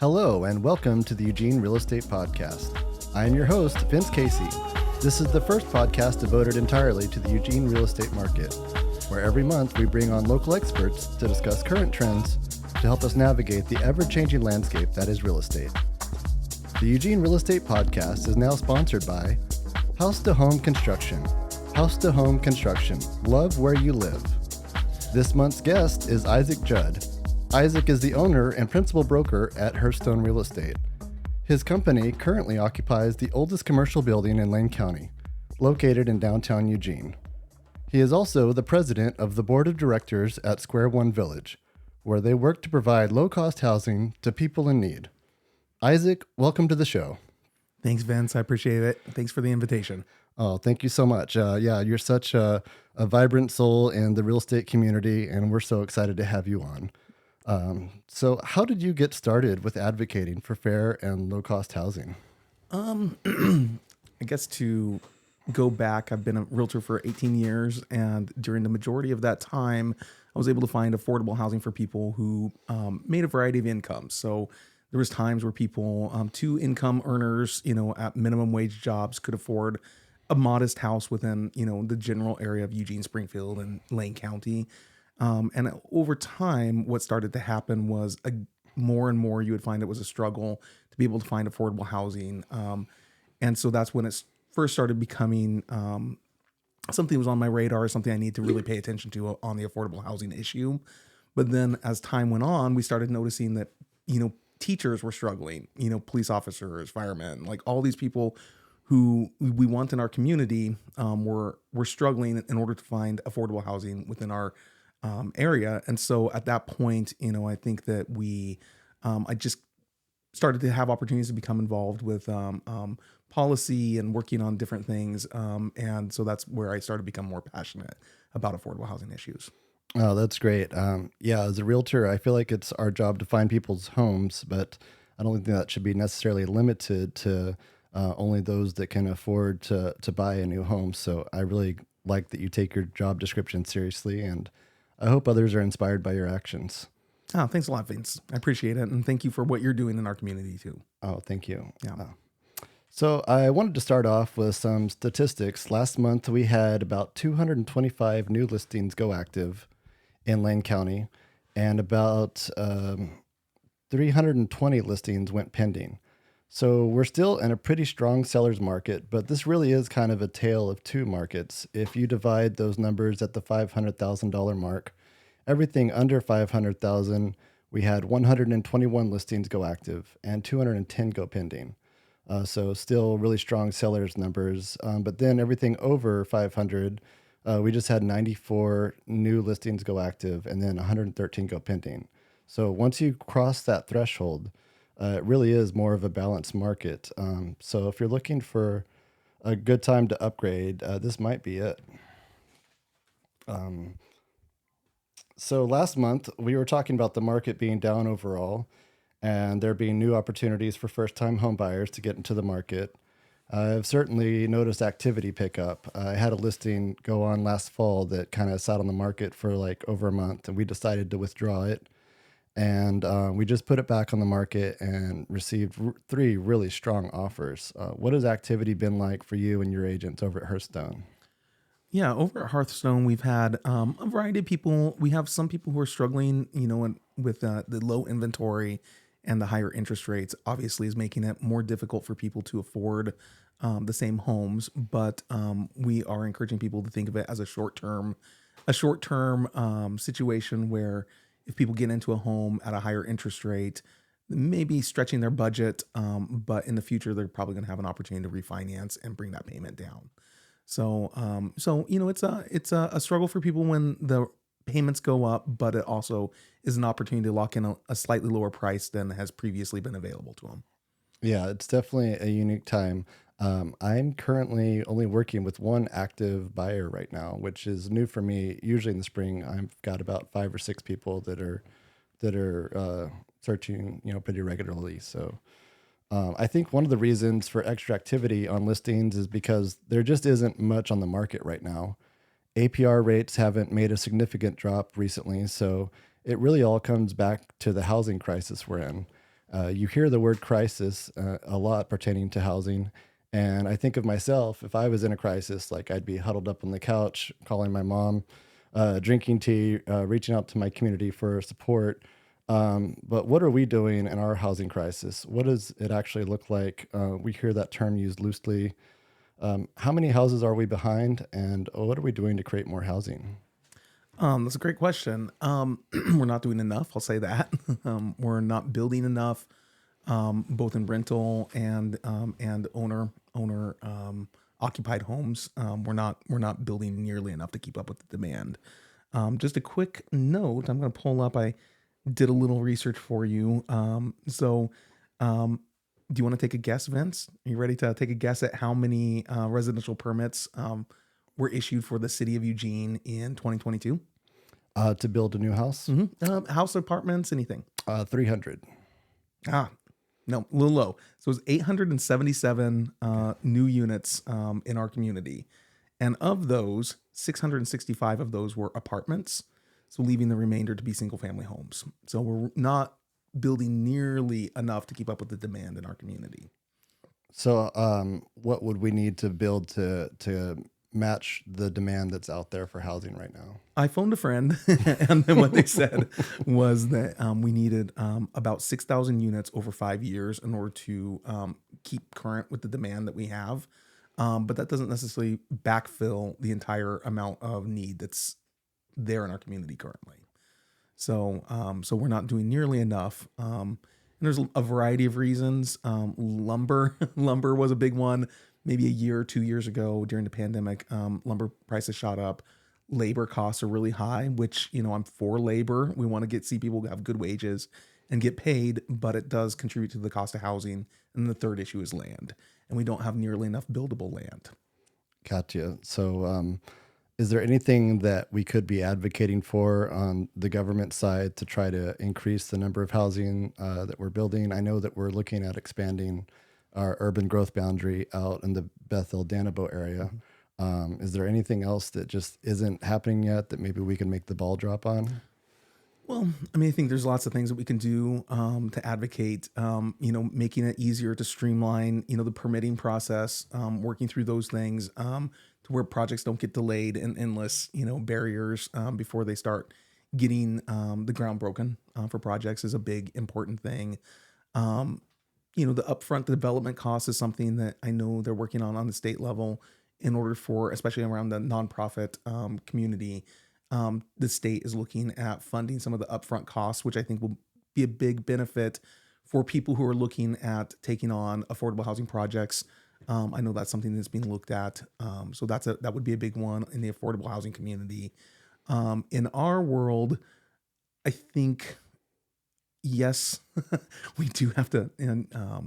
Hello, and welcome to the Eugene Real Estate Podcast. I am your host, Vince Casey. This is the first podcast devoted entirely to the Eugene real estate market, where every month we bring on local experts to discuss current trends to help us navigate the ever-changing landscape that is real estate. The Eugene Real Estate Podcast is now sponsored by House to Home Construction. House to Home Construction. Love where you live. This month's guest is Issac Judd. Issac is the owner and principal broker at Hearthstone Real Estate. His company currently occupies the oldest commercial building in Lane County, located in downtown Eugene. He is also the president of the board of directors at Square One Village, where they work to provide low-cost housing to people in need. Issac, welcome to the show. Thanks, Vince. I appreciate it. Thanks for the invitation. Oh, thank you so much. You're such a vibrant soul in the real estate community, and we're so excited to have you on. So how did you get started with advocating for fair and low-cost housing? I guess to go back, I've been a realtor for 18 years, and during the majority of that time, I was able to find affordable housing for people who made a variety of incomes. So there was times where people, two income earners, at minimum wage jobs could afford a modest house within, the general area of Eugene, Springfield, and Lane County. And over time, what started to happen was more and more you would find it was a struggle to be able to find affordable housing. And so that's when it first started becoming something that was on my radar, something I need to really pay attention to on the affordable housing issue. But then as time went on, we started noticing that, teachers were struggling, police officers, firemen, like all these people who we want in our community were struggling in order to find affordable housing within our area. And so at that point, I think that I just started to have opportunities to become involved with policy and working on different things. And so that's where I started to become more passionate about affordable housing issues. Oh, that's great. As a realtor, I feel like it's our job to find people's homes, but I don't think that should be necessarily limited to only those that can afford to buy a new home. So I really like that you take your job description seriously, and I hope others are inspired by your actions. Oh, thanks a lot, Vince. I appreciate it. And thank you for what you're doing in our community too. Oh, thank you. Yeah. So I wanted to start off with some statistics. Last month, we had about 225 new listings go active in Lane County, and about 320 listings went pending. So we're still in a pretty strong seller's market, but this really is kind of a tale of two markets. If you divide those numbers at the $500,000 mark, everything under $500,000, we had 121 listings go active and 210 go pending. So still really strong sellers numbers. But then everything over 500, we just had 94 new listings go active and then 113 go pending. So once you cross that threshold, it really is more of a balanced market. So if you're looking for a good time to upgrade, this might be it. So last month, we were talking about the market being down overall and there being new opportunities for first-time home buyers to get into the market. I've certainly noticed activity pick up. I had a listing go on last fall that kind of sat on the market for like over a month, and we decided to withdraw it. And we just put it back on the market and received 3 really strong offers. What has activity been like for you and your agents over at Hearthstone? Yeah, over at Hearthstone, we've had a variety of people. We have some people who are struggling, with the low inventory and the higher interest rates. Obviously, is making it more difficult for people to afford the same homes. But we are encouraging people to think of it as a short-term situation where if people get into a home at a higher interest rate, maybe stretching their budget, but in the future, they're probably going to have an opportunity to refinance and bring that payment down. So it's a struggle for people when the payments go up, but it also is an opportunity to lock in a slightly lower price than has previously been available to them. Yeah, it's definitely a unique time. I'm currently only working with one active buyer right now, which is new for me. Usually in the spring, I've got about 5 or 6 people that are searching, pretty regularly. So I think one of the reasons for extra activity on listings is because there just isn't much on the market right now. APR rates haven't made a significant drop recently, so it really all comes back to the housing crisis we're in. You hear the word crisis a lot pertaining to housing. And I think of myself, if I was in a crisis, like I'd be huddled up on the couch, calling my mom, drinking tea, reaching out to my community for support. But what are we doing in our housing crisis? What does it actually look like? We hear that term used loosely. How many houses are we behind, and what are we doing to create more housing? That's a great question. We're not doing enough. I'll say that. We're not building enough, both in rental and owner occupied homes. We're not building nearly enough to keep up with the demand. Just a quick note. I'm going to pull up. I did a little research for you. Do you want to take a guess, Vince? Are you ready to take a guess at how many residential permits were issued for the city of Eugene in 2022? To build a new house? House, apartments, anything? 300. No, a little low. So it was 877 new units in our community. And of those, 665 of those were apartments. So leaving the remainder to be single family homes. So we're not building nearly enough to keep up with the demand in our community. So, what would we need to build to match the demand that's out there for housing right now? I phoned a friend, and then what they said was that we needed about 6,000 units over 5 years in order to keep current with the demand that we have. But that doesn't necessarily backfill the entire amount of need that's there in our community currently. So we're not doing nearly enough. And there's a variety of reasons. Lumber was a big one. Maybe a year or 2 years ago during the pandemic, lumber prices shot up. Labor costs are really high, which, I'm for labor. We want to see people have good wages and get paid, but it does contribute to the cost of housing. And the third issue is land. And we don't have nearly enough buildable land. Gotcha. So, is there anything that we could be advocating for on the government side to try to increase the number of housing that we're building? I know that we're looking at expanding our urban growth boundary out in the Bethel-Danabo area. Is there anything else that just isn't happening yet that maybe we can make the ball drop on? Well, I think there's lots of things that we can do to advocate, making it easier to streamline, the permitting process, working through those things to where projects don't get delayed and endless, barriers before they start getting the ground broken for projects is a big, important thing. The upfront development cost is something that I know they're working on the state level in order for, especially around the nonprofit community. The state is looking at funding some of the upfront costs, which I think will be a big benefit for people who are looking at taking on affordable housing projects. I know that's something that's being looked at. So that would be a big one in the affordable housing community. In our world, I think, yes, we do have to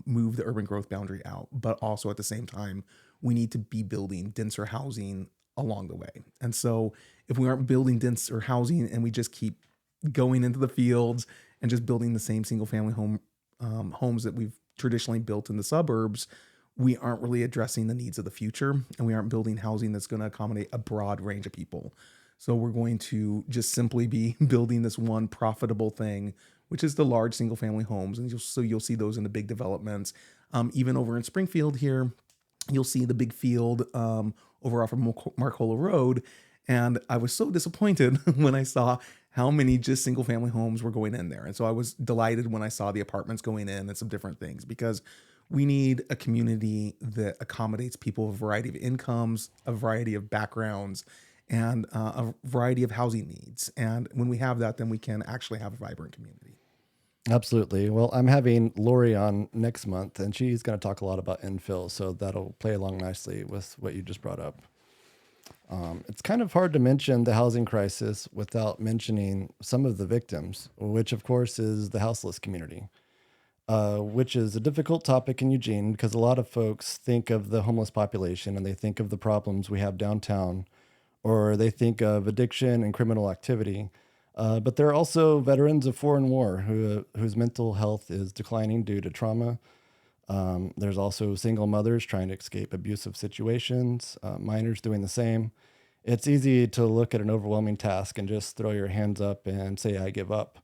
move the urban growth boundary out, but also at the same time, we need to be building denser housing along the way. And so if we aren't building denser housing and we just keep going into the fields and just building the same single family homes that we've traditionally built in the suburbs, we aren't really addressing the needs of the future, and we aren't building housing that's going to accommodate a broad range of people. So we're going to just simply be building this one profitable thing, which is the large single family homes. And you'll see those in the big developments. Even over in Springfield here, you'll see the big field over off of Marcola Road. And I was so disappointed when I saw how many just single family homes were going in there. And so I was delighted when I saw the apartments going in and some different things, because we need a community that accommodates people of a variety of incomes, a variety of backgrounds, and a variety of housing needs. And when we have that, then we can actually have a vibrant community. Absolutely. Well, I'm having Lori on next month, and she's going to talk a lot about infill, so that'll play along nicely with what you just brought up. It's kind of hard to mention the housing crisis without mentioning some of the victims, which of course is the houseless community, which is a difficult topic in Eugene because a lot of folks think of the homeless population and they think of the problems we have downtown, or they think of addiction and criminal activity. But there are also veterans of foreign war whose mental health is declining due to trauma. There's also single mothers trying to escape abusive situations, minors doing the same. It's easy to look at an overwhelming task and just throw your hands up and say, I give up.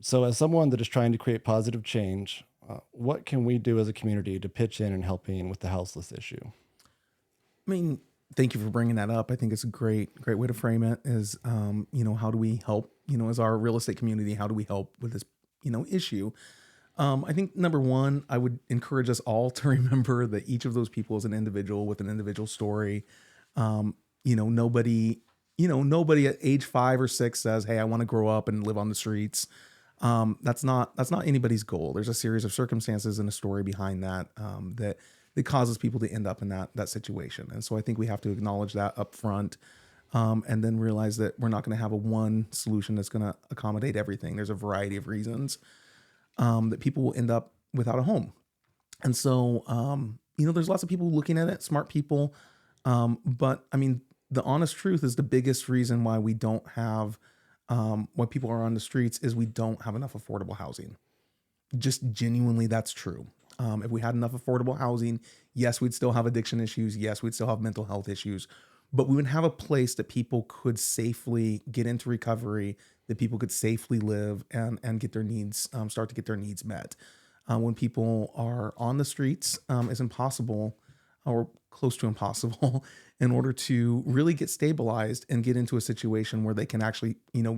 So as someone that is trying to create positive change, what can we do as a community to pitch in and helping with the houseless issue? I mean, thank you for bringing that up. I think it's a great way to frame it is, how do we help, as our real estate community, how do we help with this, issue? I think number one, I would encourage us all to remember that each of those people is an individual with an individual story. Nobody, nobody at age 5 or 6 says, "Hey, I want to grow up and live on the streets." That's not anybody's goal. There's a series of circumstances and a story behind that that causes people to end up in that situation. And so I think we have to acknowledge that up front, and then realize that we're not going to have a one solution that's going to accommodate everything. There's a variety of reasons that people will end up without a home. And so, there's lots of people looking at it, smart people. But I mean, the honest truth is the biggest reason why we don't have, why people are on the streets is we don't have enough affordable housing. Just genuinely, that's true. If we had enough affordable housing, yes, we'd still have addiction issues. Yes, we'd still have mental health issues, but we would have a place that people could safely get into recovery, that people could safely live and get their needs, start to get their needs met. When people are on the streets, it's impossible or close to impossible in order to really get stabilized and get into a situation where they can actually,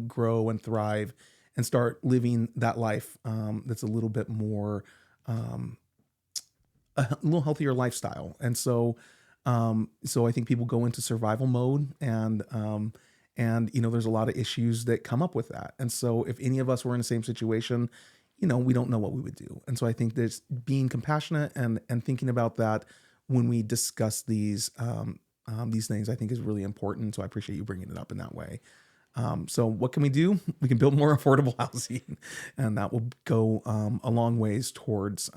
grow and thrive and start living that life that's a little bit more, a little healthier lifestyle. And so I think people go into survival mode, and there's a lot of issues that come up with that. And so if any of us were in the same situation, we don't know what we would do. And so I think there's being compassionate and thinking about that when we discuss these things, I think is really important. So I appreciate you bringing it up in that way. So what can we do? We can build more affordable housing, and that will go a long ways towards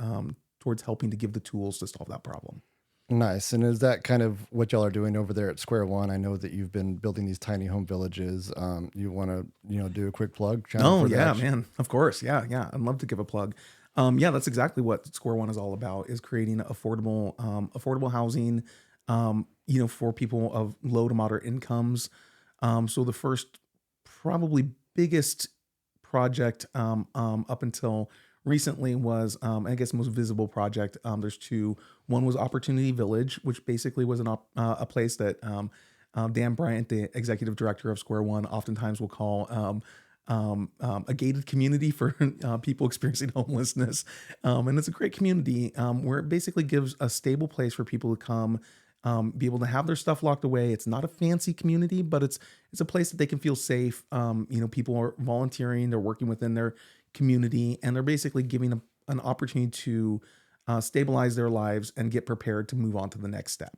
helping to give the tools to solve that problem. Nice. And is that kind of what y'all are doing over there at Square One? I know that you've been building these tiny home villages. You want to, do a quick plug? Oh yeah, man. Of course. Yeah. Yeah. I'd love to give a plug. Yeah, that's exactly what Square One is all about, is creating affordable housing, for people of low to moderate incomes. So the first, probably biggest project, up until recently was, I guess most visible project. There's two. One was Opportunity Village, which basically was a place that Dan Bryant, the executive director of Square One, oftentimes will call a gated community for people experiencing homelessness. And it's a great community where it basically gives a stable place for people to come, be able to have their stuff locked away. It's not a fancy community, but it's a place that they can feel safe. People are volunteering, they're working within their community, and they're basically giving an opportunity to stabilize their lives and get prepared to move on to the next step.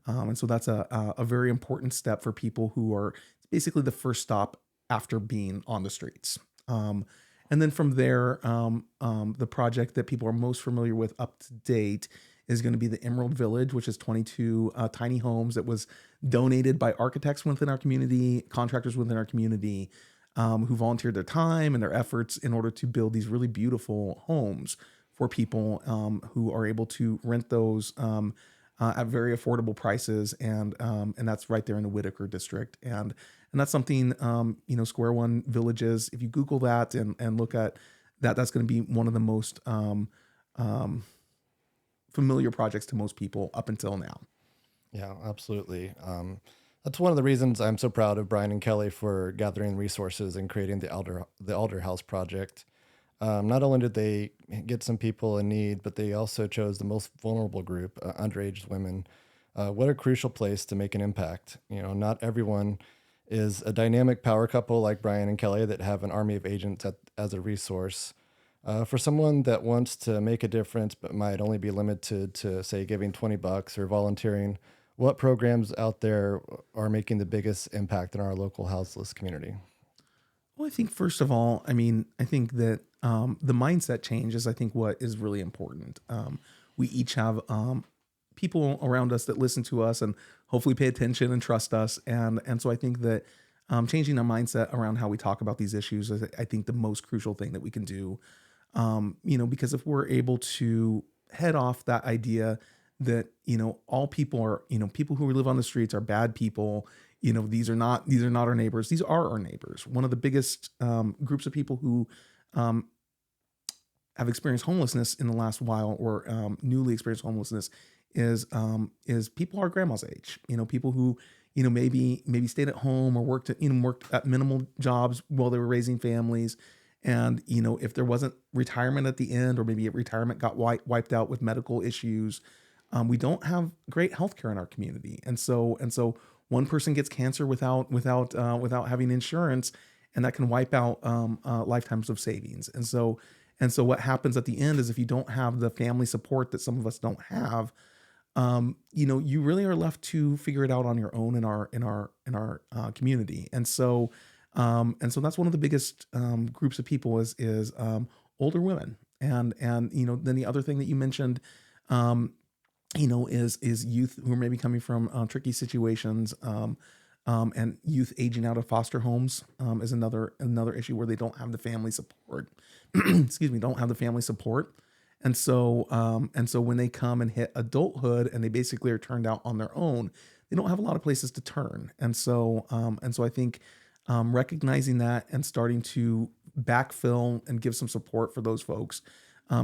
And so that's a very important step for people who are basically the first stop after being on the streets. And then from there, the project that people are most familiar with up to date is going to be the Emerald Village, which is 22 tiny homes that was donated by architects within our community, contractors within our community, who volunteered their time and their efforts in order to build these really beautiful homes for people who are able to rent those at very affordable prices, and that's right there in the Whitaker district, and that's something, Square One Villages. If you Google that and look at that, that's going to be one of the most familiar projects to most people up until now. Yeah, absolutely. That's one of the reasons I'm so proud of Brian and Kelly for gathering resources and creating the Alder House project. Not only did they get some people in need, but they also chose the most vulnerable group, underage women. What a crucial place to make an impact. Not everyone is a dynamic power couple like Brian and Kelly that have an army of agents as a resource. For someone that wants to make a difference but might only be limited to, say, giving $20 or volunteering, what programs out there are making the biggest impact in our local houseless community? Well, I think first of all, I think that the mindset change is, I think, what is really important. We each have people around us that listen to us and hopefully pay attention and trust us. And so I think that changing our mindset around how we talk about these issues is, I think, the most crucial thing that we can do. Because if we're able to head off that idea that, all people are, people who live on the streets are bad people, these are not our neighbors. These are our neighbors. One of the biggest groups of people who um, have experienced homelessness in the last while, or newly experienced homelessness, is people our grandma's age. People who maybe stayed at home or worked at minimal jobs while they were raising families. And if there wasn't retirement at the end, or maybe retirement got wiped out with medical issues, we don't have great healthcare in our community. And so one person gets cancer without having insurance, and that can wipe out lifetimes of savings. And so what happens at the end is, if you don't have the family support that some of us don't have, you really are left to figure it out on your own in our community. And so that's one of the biggest groups of people is older women. And then the other thing that you mentioned, is youth who are maybe coming from tricky situations, and youth aging out of foster homes is another issue where they don't have the family support. Excuse me, don't have the family support. And so when they come and hit adulthood and they basically are turned out on their own, they don't have a lot of places to turn. And so I think recognizing that and starting to backfill and give some support for those folks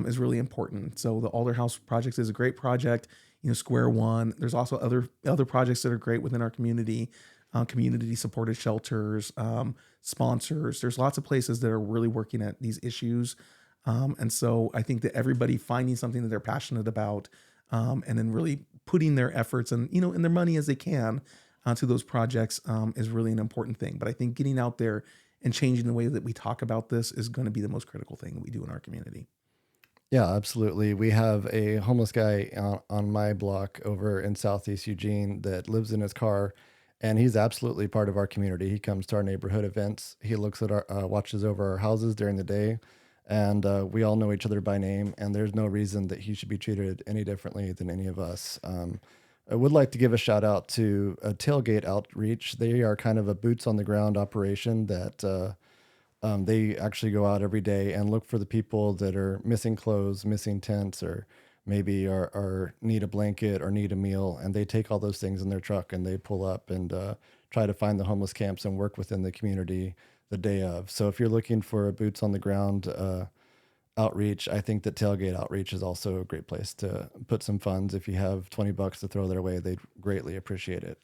is really important. So the Alder House Project is a great project. Square One. There's also other projects that are great within our community. Community supported shelters, sponsors. There's lots of places that are really working at these issues. And so I think that everybody finding something that they're passionate about, and then really putting their efforts and their money as they can to those projects is really an important thing. But I think getting out there and changing the way that we talk about this is going to be the most critical thing that we do in our community. Yeah, absolutely. We have a homeless guy on my block over in Southeast Eugene that lives in his car, and he's absolutely part of our community. He comes to our neighborhood events. He looks at watches over our houses during the day, and we all know each other by name, and there's no reason that he should be treated any differently than any of us. I would like to give a shout out to Tailgate Outreach. They are kind of a boots on the ground operation that they actually go out every day and look for the people that are missing clothes, missing tents, or maybe are need a blanket or need a meal. And they take all those things in their truck and they pull up and try to find the homeless camps and work within the community the day of. So if you're looking for a boots on the ground outreach, I think that Tailgate Outreach is also a great place to put some funds. If you have $20 to throw their way, they'd greatly appreciate it.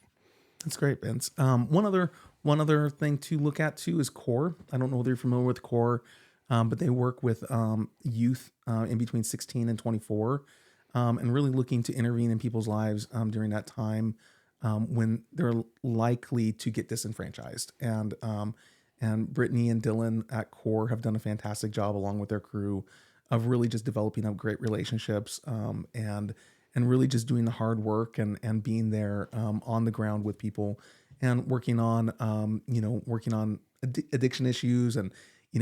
That's great, Vince. One other thing to look at too is CORE. I don't know whether you're familiar with CORE, but they work with youth in between 16 and 24, and really looking to intervene in people's lives during that time when they're likely to get disenfranchised. And Brittany and Dylan at CORE have done a fantastic job, along with their crew, of really just developing up great relationships, and really just doing the hard work and being there on the ground with people, and working on addiction issues, and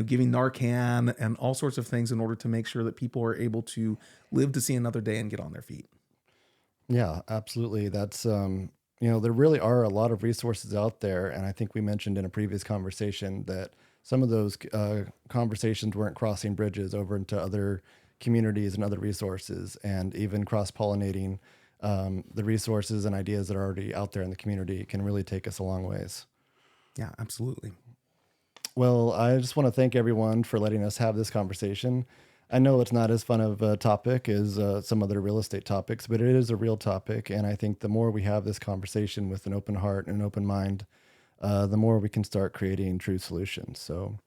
giving Narcan and all sorts of things in order to make sure that people are able to live to see another day and get on their feet. Yeah, absolutely. That's there really are a lot of resources out there, and I think we mentioned in a previous conversation that some of those conversations weren't crossing bridges over into other communities and other resources, and even cross-pollinating the resources and ideas that are already out there in the community can really take us a long ways. Yeah, absolutely. Well, I just want to thank everyone for letting us have this conversation. I know it's not as fun of a topic as some other real estate topics, but it is a real topic. And I think the more we have this conversation with an open heart and an open mind, the more we can start creating true solutions. So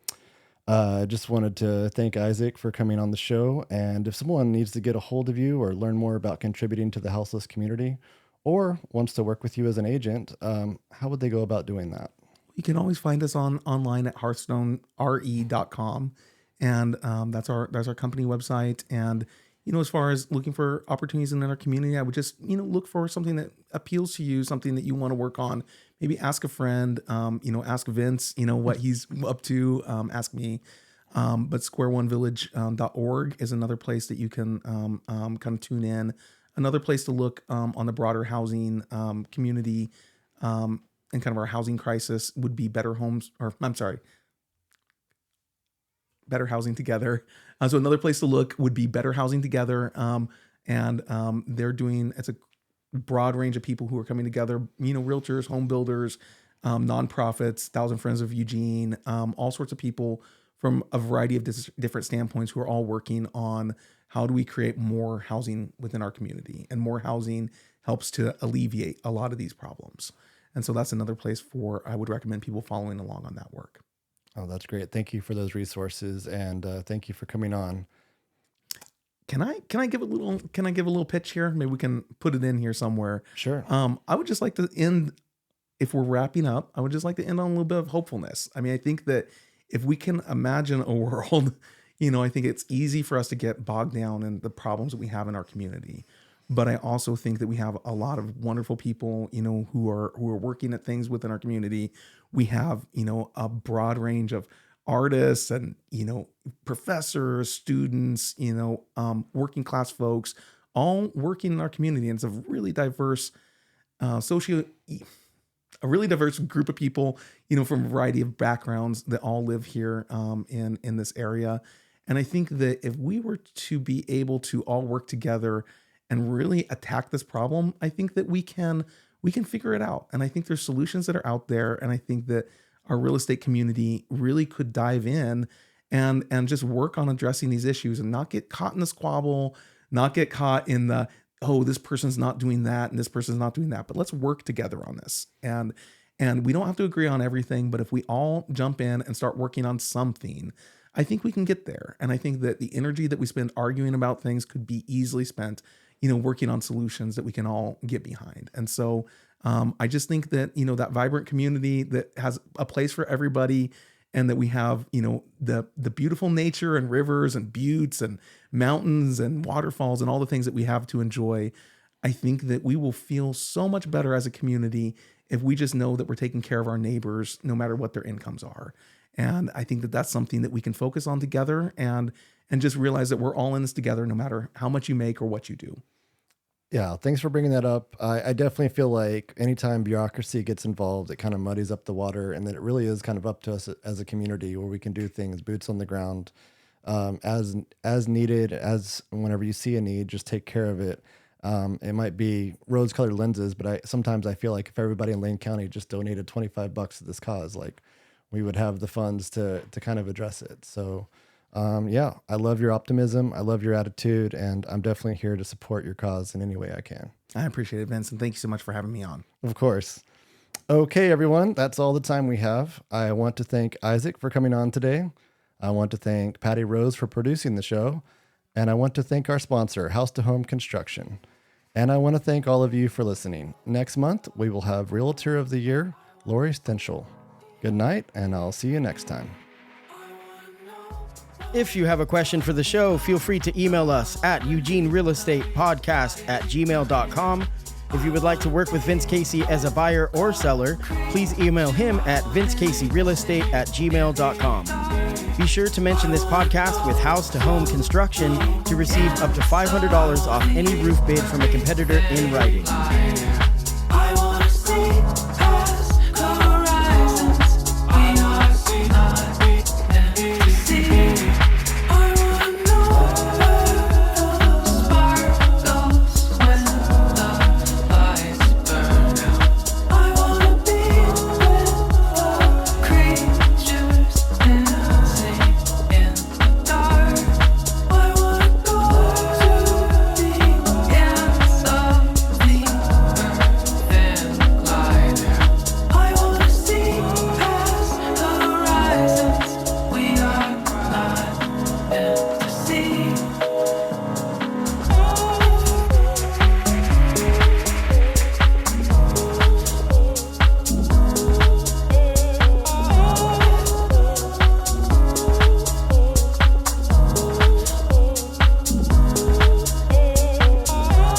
I just wanted to thank Isaac for coming on the show. And if someone needs to get a hold of you or learn more about contributing to the houseless community, or wants to work with you as an agent, how would they go about doing that? You can always find us online at hearthstonere.com. And that's our company website. And as far as looking for opportunities in our community, I would just look for something that appeals to you, something that you want to work on. Maybe ask a friend. Ask Vince. What he's up to. Ask me. But squareonevillage.org is another place that you can kind of tune in. Another place to look on the broader housing community and kind of our housing crisis would be Better Housing Together. So another place to look would be Better Housing Together. They're doing, it's a broad range of people who are coming together, realtors, home builders, nonprofits, Thousand Friends of Eugene, all sorts of people from a variety of different standpoints who are all working on how do we create more housing within our community, and more housing helps to alleviate a lot of these problems. And so that's another place I would recommend people following along on that work. Oh, that's great. Thank you for those resources, and thank you for coming on. Can I give a little pitch here? Maybe we can put it in here somewhere. Sure. I would just like to end, if we're wrapping up, I would just like to end on a little bit of hopefulness. I mean, I think that if we can imagine a world, I think it's easy for us to get bogged down in the problems that we have in our community. But I also think that we have a lot of wonderful people, who are working at things within our community. We have, a broad range of artists and, professors, students, working class folks, all working in our community. And it's a really diverse, a really diverse group of people, from a variety of backgrounds that all live here in this area. And I think that if we were to be able to all work together and really attack this problem, I think that we can figure it out. And I think there's solutions that are out there. And I think that our real estate community really could dive in and just work on addressing these issues and not get caught in the squabble, not get caught in the, oh, this person's not doing that and this person's not doing that. But let's work together on this. And we don't have to agree on everything, but if we all jump in and start working on something, I think we can get there. And I think that the energy that we spend arguing about things could be easily spent, working on solutions that we can all get behind. And so I just think that, that vibrant community that has a place for everybody, and that we have, the beautiful nature and rivers and buttes and mountains and waterfalls and all the things that we have to enjoy. I think that we will feel so much better as a community if we just know that we're taking care of our neighbors, no matter what their incomes are. And I think that that's something that we can focus on together and just realize that we're all in this together, no matter how much you make or what you do. Yeah, thanks for bringing that up. I definitely feel like anytime bureaucracy gets involved, it kind of muddies up the water, and that it really is kind of up to us as a community where we can do things, boots on the ground, as needed, as whenever you see a need, just take care of it. It might be rose-colored lenses, but sometimes I feel like if everybody in Lane County just donated $25 to this cause, like we would have the funds to kind of address it. So yeah, I love your optimism. I love your attitude, and I'm definitely here to support your cause in any way I can. I appreciate it, Vince, and thank you so much for having me on. Of course. Okay, everyone, that's all the time we have. I want to thank Isaac for coming on today. I want to thank Patty Rose for producing the show, and I want to thank our sponsor, House to Home Construction. And I want to thank all of you for listening. Next month, we will have Realtor of the Year, Lori Stenchel. Good night, and I'll see you next time. If you have a question for the show, feel free to email us at eugenerealestatepodcast@gmail.com. If you would like to work with Vince Casey as a buyer or seller, please email him at vincecaseyrealestate@gmail.com. Be sure to mention this podcast with House to Home Construction to receive up to $500 off any roof bid from a competitor in writing.